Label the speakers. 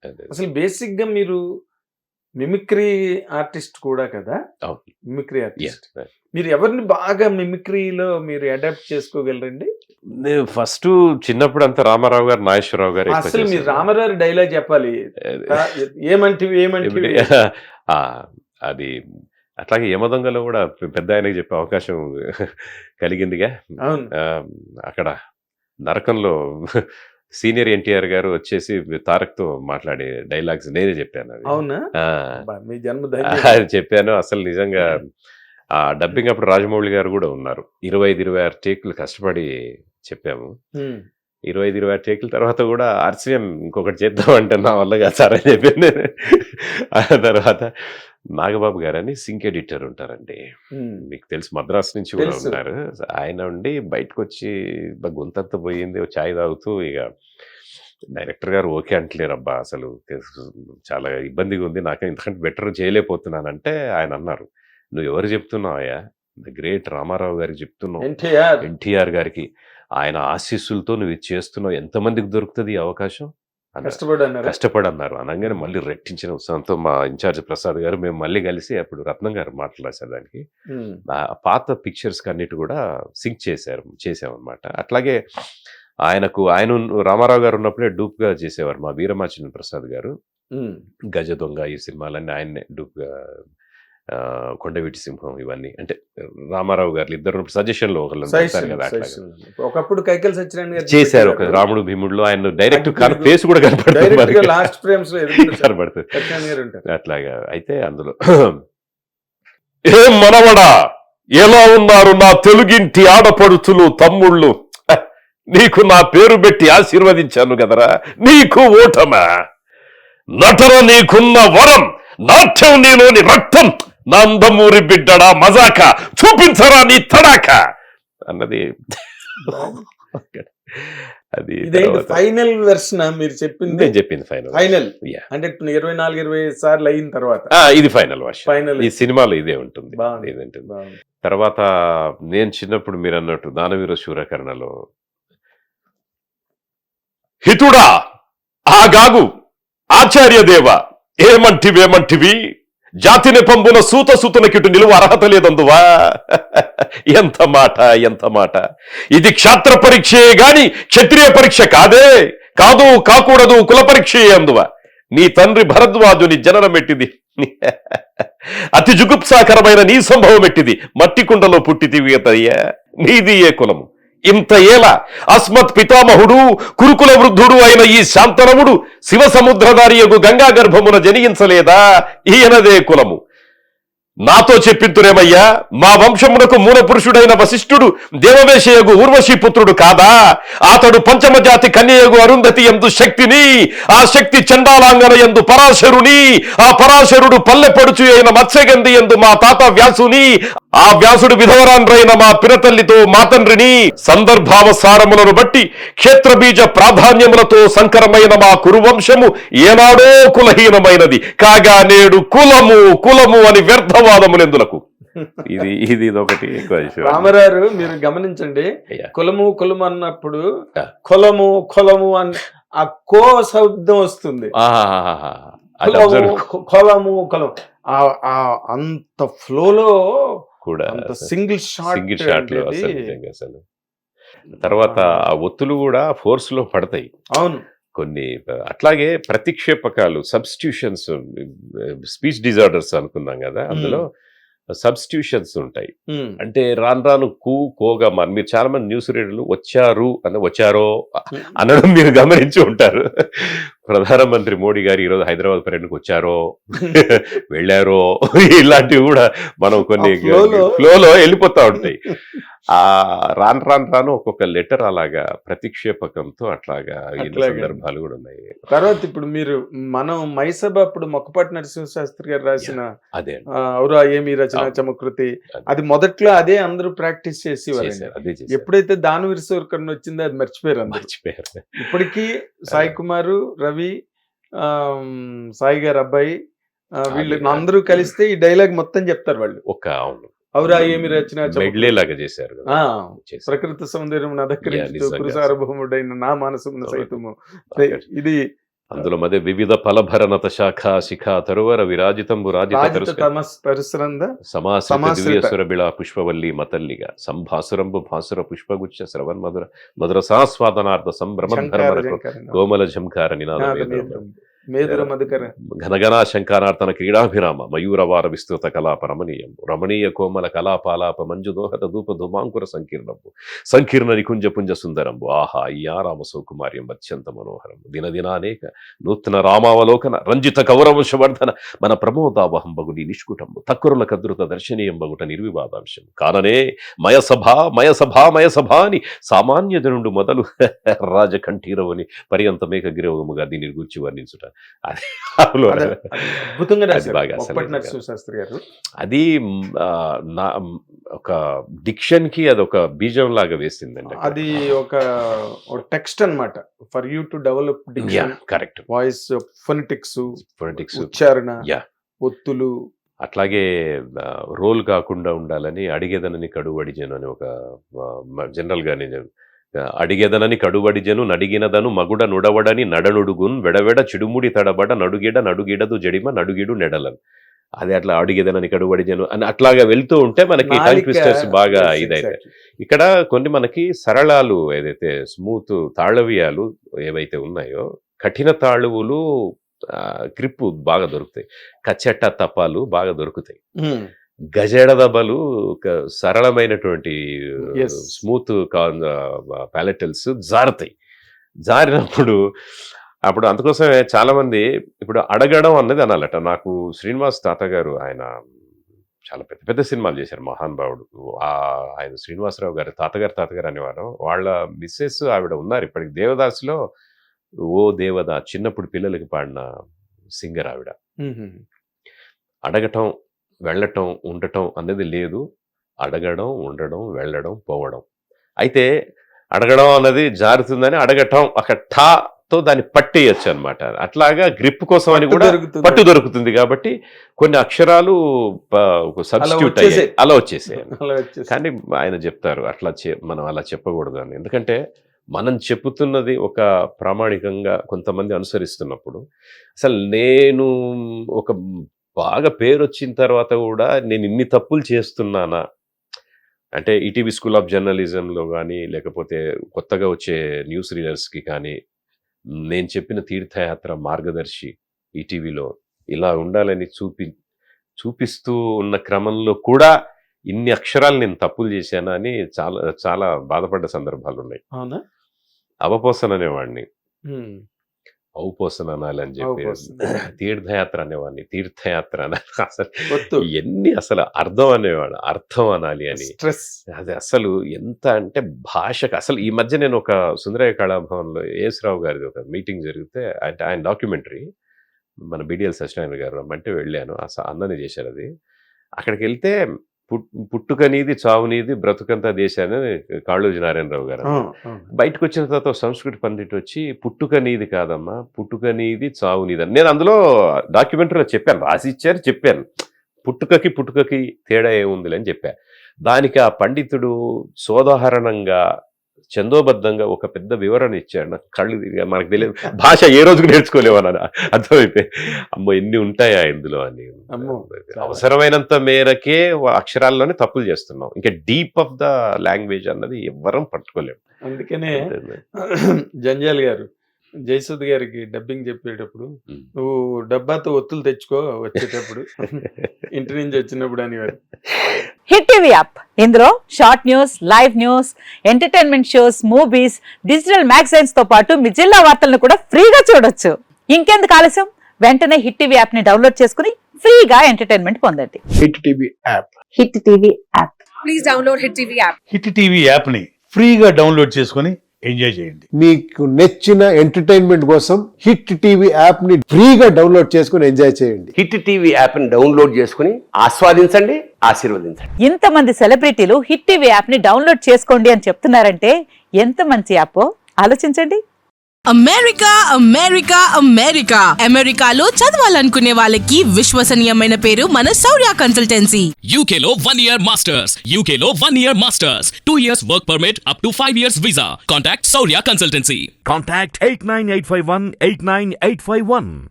Speaker 1: అదే.
Speaker 2: అసలు బేసిక్‌గా మీరు మిమిక్రీ ఆర్టిస్ట్ కూడా కదా!
Speaker 1: అవును.
Speaker 2: Mimicry
Speaker 1: yeah!
Speaker 2: ఆర్టిస్ట్.
Speaker 1: యాహ్!
Speaker 2: మీరు ఎవరిని బాగా మిమిక్రీలో మీరు అడాప్ట్ చేసుకోగలరండి?
Speaker 1: నేను ఫస్టు చిన్నప్పుడంతా రామారావు గారు, నాగేశ్వరరావు గారు ఎక్కువ
Speaker 2: అసలు మీరు
Speaker 1: చేసేవారు.
Speaker 2: రామారావు డైలాగ్ చెప్పాలి.
Speaker 1: అది
Speaker 2: కా ఏమంటివి?
Speaker 1: ఎప్పుడే
Speaker 2: ఏమంటివి?
Speaker 1: ఆ! అది అట్లాగే యమదొంగలో గూడా పెద్దాయనకి చెప్పే అవకాశం కలిగిందిగా.
Speaker 2: అవును.
Speaker 1: ఆహ్, అక్కడ నరకంలో సీనియర్ ఎన్టీఆర్ గారు వచ్చేసి తారక్‌తో మాట్లాడే డైలాగ్స్ నేనే జెప్పానవి.
Speaker 2: అవునా?
Speaker 1: ఆ!
Speaker 2: అబ్బా! మీ జన్మ ధన్యం.
Speaker 1: అది చెప్పాను. అసలు నిజంగా డబ్బింగ్ అప్పుడు రాజమౌళి గారు గూడా ఉన్నారు. 25, 26 టేకులు కష్టపడి చెప్పాము.
Speaker 2: హ్మ్.
Speaker 1: 25, 26 టేకుల తర్వాత గూడా ఆర్‌సీఎం ఇంకొకటి చేద్దాం అంటే నా వల్ల కాదు సార్ అని చెప్పాను నేను. ఆ తర్వాత నాగబాబు గారని సింక్ ఎడిటర్ ఉంటారండి.
Speaker 2: హ్మ్.
Speaker 1: మీకు తెలుసు మద్రాసు నుంచి గూడా
Speaker 2: తెలుసు.
Speaker 1: ఉన్నారు. ఆయన ఉండి బయటకొచ్చి గొంతంతా పోయింది. ఓ చాయ్ తాగుతూ ఇగ డైరెక్టర్ గారు ఓకే అంటలేరబ్బా! అసలు చాలా ఇబ్బందిగా ఉంది. నాకు ఇంతకంటే బెటర్ చేయలేకపోతున్నానంటే ఆయన అన్నారు. "నువ్వెవరికి చెప్తున్నావయ్యా? ద గ్రేట్ రామారావు గారికి చెప్తున్నావు.
Speaker 2: ఎన్టీఆర్
Speaker 1: ఎన్టీఆర్ గారికి. ఆయన ఆశీస్సులతో నువ్వు ఇది చేస్తున్నావు. ఎంతమందికి దొరుకుతది ఈ అవకాశం?" అన్నారు.
Speaker 2: కష్టపడన్నారా?
Speaker 1: కష్టపడన్నారు. అనంగానే మళ్ళీ రెట్టించిన ఉత్సాహంతో మా ఇన్‌చార్జ్ ప్రసాద్ గారు మేము మళ్ళీ కలిసి అప్పుడు రత్నం గారు మాటలు రాశారు దానికి.
Speaker 2: హ్మ్.
Speaker 1: పాత పిక్చర్స్‌కి అన్నిటి గూడా సింక్ చేసామనమాట. అట్లాగే ఆయన రామారావు గారు ఉన్నప్పుడే డూప్‌గా చేసేవారు. మా వీరమాచినేని ప్రసాద్ గారు.
Speaker 2: హ్మ్.
Speaker 1: 'గజ దొంగ' ఈ సినిమాలన్నీ ఆయన్నే డూప్‌గా 'కొండవీటి సింహం' ఇవన్నీ. అంటే రామారావు గారు ఇద్దరు సజెషన్‌లో ఒకళ్ళని పెడతారు కదా! అట్లాగా.
Speaker 2: సజెషన్. ఒకప్పుడు కైకల్ సత్యనారాయణ గారు
Speaker 1: చేశారు. ఒక
Speaker 2: పెట్టారు.
Speaker 1: 'రాముడు భీముడులో' ఆయన డైరెక్ట్
Speaker 2: అగ్గిపురుగు.
Speaker 1: ఫేస్ కూడా కనపడుతుంది
Speaker 2: డైరెక్ట్‌గా
Speaker 1: మనకి.
Speaker 2: లాస్ట్ ఫ్రేమ్స్‌లో ఎదురుగుండా
Speaker 1: కనపడుతుంది.
Speaker 2: సత్యనారాయణ గారు ఉంటారు.
Speaker 1: అట్లాగా. అయితే అందులో ఏం మనవడా! ఎలా ఉన్నారు నా తెలుగింటి ఆడపడుచులు, తమ్ముళ్ళు? నీకు నా పేరు పెట్టి ఆశీర్వదించాను గదరా! నీకు ఓటమా? నటన నీకున్న వరం, నాట్యం నీలోని రక్తం, నందమూరి బిడ్డడా మజాక, చూపించరా నీ తడాక అన్నది. అది
Speaker 2: ఇదేంటి
Speaker 1: తర్వాత
Speaker 2: ఫైనల్ వెర్షన్ మీరు చెప్పింది?
Speaker 1: నేను చెప్పింది ఫైనల్.
Speaker 2: ఫైనల్.
Speaker 1: యాహ్!
Speaker 2: అంటే 24, 25 సార్లు అయిన తర్వాత
Speaker 1: ఇది ఫైనల్ వర్షన్.
Speaker 2: ఫైనల్.
Speaker 1: ఈ సినిమాలో ఇదే ఉంటుంది.
Speaker 2: బాగుంది.
Speaker 1: ఇదే ఉంటుంది.
Speaker 2: బాగుంది.
Speaker 1: తర్వాత నేను చిన్నప్పుడు మీరన్నట్టు 'దానవీర శూరకర్ణ'లో హితుడా ఆగాగు ఆచార్యదేవ ఏమంటివేమంటివి జాతి నెపంబున సూతసుతునకిటు నిలువ అర్హత లేదందువా. ఎంత మాట, ఎంత మాట. ఇది క్షాత్ర పరీక్షే గాని క్షత్రియ పరీక్ష కాదే, కాదు కాకూడదు కుల పరీక్షయే అందువా. నీ తండ్రి భరద్వాజుని జననం ఎట్టిది, అతి జుగుప్సాకరమైన నీ సంభవం ఎట్టిది. మట్టి కుండలో పుట్టితివియతయ్యా, నీది ఏ కులము. ఇంత ఏల అస్మత్ పితామహుడు కురుకుల వృద్ధుడు అయిన ఈ శాంతనముడు శివ సముద్రధారియగు గంగా గర్భమున జనించలేదా, ఈయనదే కులము. నాతో చెప్పింతురేమయ్యా, మా వంశమునకు మూల పురుషుడైన వశిష్ఠుడు దేవవేశయగు ఊర్వశీ పుత్రుడు కాదా. అతడు పంచమజాతి కన్యయగు అరుంధతి యందు శక్తిని, ఆ శక్తి చండాలాంగన యందు పరాశరుని, ఆ పరాశరుడు పల్లెపడుచు అయిన మత్స్యగంధి యందు మా తాత వ్యాసుని, ఆ వ్యాసుడు విధవరాండ్రైన మా పినతల్లితో మా తండ్రిని. సందర్భావసారములను బట్టి క్షేత్రబీజ ప్రాధాన్యములతో సంకరమైన మా కురువంశము ఏనాడో కులహీనమైనది కాగా నేడు కులము కులము అని వ్యర్థవాదములెందులకు. ఇది ఒకటి ఎక్కువ
Speaker 2: రామారావు మీరు గమనించండి,
Speaker 1: అయ్యా.
Speaker 2: కులము కులము అన్నప్పుడు
Speaker 1: ఆ.
Speaker 2: కులము కులము అని ఆ కో శబ్దం వస్తుంది.
Speaker 1: అది
Speaker 2: కులము
Speaker 1: observe
Speaker 2: కులము కులం అంత ఫ్లోలో
Speaker 1: కూడా
Speaker 2: అంత సింగిల్
Speaker 1: సింగిల్ షాట్ లో అసలు నిజంగా అసలు. తర్వాత ఆ ఒత్తులు కూడా ఫోర్స్ లో పడతాయి
Speaker 2: అవును.
Speaker 1: కొన్ని. అట్లాగే ప్రతిక్షేపకాలు, సబ్స్టిట్యూషన్స్, స్పీచ్ డిజార్డర్స్ అనుకున్నాం కదా, అందులో సబ్స్టిట్యూషన్స్ ఉంటాయి. అంటే రాను రాను కోగా మీరు చాలా మంది న్యూస్ రీడర్లు వచ్చారు అని వచ్చారో అనడం మీరు గమనించి ఉంటారు. ప్రధానమంత్రి మోడీ గారు ఈరోజు హైదరాబాద్ పర్యటనకు వచ్చారో వెళ్ళారో ఇలాంటివి కూడా మనం కొన్ని ఫ్లోలో వెళ్ళిపోతా ఉంటాయి. రాను రాను రాను ఒక్కొక్క లెటర్ అలాగా ప్రతిక్షేపకంతో అట్లాగా సందర్భాలు కూడా ఉన్నాయి.
Speaker 2: తర్వాత ఇప్పుడు మీరు మనం మైసభ అప్పుడు మొక్కపాటి నరసింహశాస్త్రి గారు రాసిన
Speaker 1: అదే
Speaker 2: ఔరా ఏమి రచన చమకృతి, అది మొదట్లో అదే అందరూ ప్రాక్టీస్ చేసేవారు. ఎప్పుడైతే దానవీర శూరకర్ణ వచ్చిందో అది మర్చిపోయారు. ఇప్పటికీ సాయి కుమారు, రవి, సాయి గారు అబ్బాయి, వీళ్ళు అందరూ కలిస్తే ఈ డైలాగ్ మొత్తం చెప్తారు వాళ్ళు.
Speaker 1: అవును,
Speaker 2: ఔరా ఏమి రచన
Speaker 1: లాగా చేశారు.
Speaker 2: ప్రకృతి సౌందర్యం అధకరించుతూ కురుసారభూముడైన నా మనసును సైతము. ఇది
Speaker 1: అందులో మధ్య వివిధ ఫలభరణత శాఖ శిఖ తరువర విరాజితంబు రాజిత సమాస దివ్యసుర బిళా పుష్పవల్లి మతల్లిగా సంభాసురంబు భాసుర పుష్పగుచ్చ శ్రవన్ మధుర మధుర సాస్వాదనార్థ సంభ్రమధర్మరకు కోమల ఝంకార నినాద
Speaker 2: మేధుర మధుకర
Speaker 1: ఘనఘనా శంకారార్తన క్రీడాభిరామ మయూరవార విస్తృత కలాప రమణీయం రమణీయ కోమల కలాపాలాప మంజుదోహత ధూప ధూమాంకుర సంకీర్ణంబు సంకీర్ణ నికుంజ పుంజ సుందరంబు ఆహా ఇయా రామ సౌకుమార్యం అత్యంత మనోహరం దినదినానేక నూతన రామావలోకన రంజిత కౌరవంశవర్ధన మన ప్రమోదావహంబగు నీ నిష్కుటంబు తక్కురుల కద్రుత దర్శనీయం బగుట నిర్వివాదాంశం కాననే మయసభ అని సామాన్య జనుండు మొదలు రాజకంఠీరవుని పర్యంతమేక గిరవముగా దీనిని గురించి వర్ణించుట అది ఒక డిక్షన్ కి అది ఒక బీజం లాగా వేసిందండి.
Speaker 2: అది ఒక టెక్స్ట్ అన్నమాట for you to develop diction.
Speaker 1: Correct.
Speaker 2: Voice, phonetics, ఉచ్చారణ, ఒత్తులు.
Speaker 1: అట్లాగే రోల్ కాకుండా ఉండాలని అడిగేదనని కడువు అడిజాను అని ఒక జనరల్ గా నేను అడిగేదనని కడువడిజను నడిగినదను మగుడ నుడవడని నడనుడుగున్ వెడవెడ చిడుముడి తడబడ నడుగిడదు జడిమ నడుగిడు నెడలను. అది అట్లా అడిగేదనని కడువడిజను అని అట్లాగా వెళ్తూ ఉంటే మనకి టంగ్ ట్విస్టర్స్ బాగా ఇదైతే. ఇక్కడ కొన్ని మనకి సరళాలు ఏదైతే స్మూత్ తాళవ్యాలు ఏవైతే ఉన్నాయో కఠిన తాళువులు గ్రిప్ బాగా దొరుకుతాయి. కచ్చట తపాలు బాగా దొరుకుతాయి. గజెడదబలు సరళమైనటువంటి స్మూత్ ప్యాలెటల్స్ జారినప్పుడు అప్పుడు అందుకోసమే చాలా మంది ఇప్పుడు అడగడం అన్నది అనాలట. నాకు శ్రీనివాస్ తాత గారు ఆయన చాలా పెద్ద పెద్ద సినిమాలు చేశారు, మహానుభావుడు. ఆయన శ్రీనివాసరావు గారు తాతగారు అనేవారు. వాళ్ళ మిస్సెస్ ఆవిడ ఉన్నారు ఇప్పటికి దేవదాసులో. ఓ దేవదా చిన్నప్పుడు పిల్లలకి పాడిన సింగర్ ఆవిడ. అడగటం, వెళ్ళటం, ఉండటం అనేది లేదు. అడగడం, ఉండడం, వెళ్ళడం, పోవడం. అయితే అడగడం అన్నది జారుతుందని అడగటం అక్కడ ఠాతో దాన్ని పట్టేయచ్చు అనమాట. అట్లాగా గ్రిప్ కోసం అని కూడా పట్టు దొరుకుతుంది. కాబట్టి కొన్ని అక్షరాలు సబ్స్టిట్యూట్ అయ్యాయి, అలా వచ్చేసాయి. కానీ ఆయన చెప్తారు అట్లా మనం అలా చెప్పకూడదు అని. ఎందుకంటే మనం చెప్పుతున్నది ఒక ప్రామాణికంగా కొంతమంది అనుసరిస్తున్నప్పుడు అసలు నేను ఒక బాగా పేరు వచ్చిన తర్వాత కూడా నేను ఇన్ని తప్పులు చేస్తున్నానా అంటే ఈటీవీ స్కూల్ ఆఫ్ జర్నలిజంలో కానీ లేకపోతే కొత్తగా వచ్చే న్యూస్ రీడర్స్కి కానీ నేను చెప్పిన తీర్థయాత్ర మార్గదర్శి ఈటీవీలో ఇలా ఉండాలని చూపిస్తూ ఉన్న క్రమంలో కూడా ఇన్ని అక్షరాలు నేను తప్పులు చేశానా అని చాలా చాలా బాధపడ్డ సందర్భాలు ఉన్నాయి. అవపోసన అనేవాడిని ఔపోసన అనాలని చెప్పి, తీర్థయాత్ర అనేవాడిని తీర్థయాత్ర అనాలి. అసలు ఎన్ని అసలు అర్థం అనేవాడు, అర్థం అనాలి అని. అది అసలు ఎంత అంటే భాషకు అసలు ఈ మధ్య నేను ఒక సుందరయ్య కళాభవన్లో ఏఎస్ రావు గారిది ఒక మీటింగ్ జరిగితే అంటే ఆయన డాక్యుమెంటరీ మన బిడిఎల్ సత్యనారాయణ గారు అంటే వెళ్ళాను. అన్నని చేశారు అది. అక్కడికి వెళ్తే పుట్టుకనీది చావునీది బ్రతుకంతా దేశాన్ని కాళోజీ నారాయణరావు గారు బయటకు వచ్చిన తర్వాత సంస్కృతి పండిట్ వచ్చి పుట్టుకనీది కాదమ్మా, పుట్టుకనీది చావునీది అని నేను అందులో డాక్యుమెంటరీలో చెప్పాను, రాసి ఇచ్చారు చెప్పాను. పుట్టుకకి తేడా ఏముంది అని చెప్పా. దానికి ఆ పండితుడు సోదాహరణంగా చందోబద్ధంగా ఒక పెద్ద వివరణ ఇచ్చాడు. నాకు కళ్ళు మనకు తెలియదు, భాష ఏ రోజుకు నేర్చుకోలేవని అర్థమైపోయి అమ్మో ఎన్ని ఉంటాయా ఇందులో అని. అవసరమైనంత మేరకే అక్షరాల్లోనే తప్పులు చేస్తున్నాం. ఇంకా డీప్ ఆఫ్ ద లాంగ్వేజ్ అన్నది ఎవ్వరం పట్టుకోలేము.
Speaker 2: అందుకనే జంజాల్ గారు జయసుద్ గారికి డబ్బింగ్ చెప్పేటప్పుడు నువ్వు డబ్బాతో ఒత్తులు తెచ్చుకో వచ్చేటప్పుడు ఇంటి నుంచి వచ్చినప్పుడు అనేవారు.
Speaker 3: హిట్ టీవీ యాప్, ఇందులో short news, live news, entertainment shows, movies, digital magazines తో పాటు మీ జిల్లా వార్తలను కూడా ఫ్రీగా చూడొచ్చు. ఇంకెందుకు ఆలస్యం, వెంటనే హిట్ టీవీ యాప్ ని డౌన్లోడ్ చేసుకుని ఫ్రీగా ఎంటర్టైన్మెంట్ పొందండి.
Speaker 4: Hit TV app,
Speaker 3: hit TV app,
Speaker 5: please download hit TV app.
Speaker 4: Hit TV app ని ఫ్రీగా డౌన్లోడ్ చేసుకుని ఎంజాయ్ చేయండి.
Speaker 6: మీకు నచ్చిన ఎంటర్టైన్మెంట్ కోసం హిట్ టీవీ యాప్ ని ఫ్రీగా డౌన్లోడ్ చేసుకుని ఎంజాయ్ చేయండి.
Speaker 7: హిట్ టీవీ యాప్ ని డౌన్లోడ్ చేసుకుని ఆస్వాదించండి, ఆశీర్వదించండి.
Speaker 3: ఇంతమంది సెలబ్రిటీలు హిట్ టీవీ యాప్ ని డౌన్లోడ్ చేసుకోండి అని చెప్తున్నారంటే ఎంత మంచి యాప్ ఆలోచించండి.
Speaker 8: అమెరికా అమెరికా అమెరికా అమెరికాలో చదవాలనుకునే వాళ్ళకి విశ్వసనీయమైన పేరు మన శౌర్య consultancy.
Speaker 9: UK Law 1 Year Masters. UK Law 1 Year Masters. 2 years work permit up to 5 years visa. Contact Saurya Consultancy.
Speaker 10: Contact 89851 89851.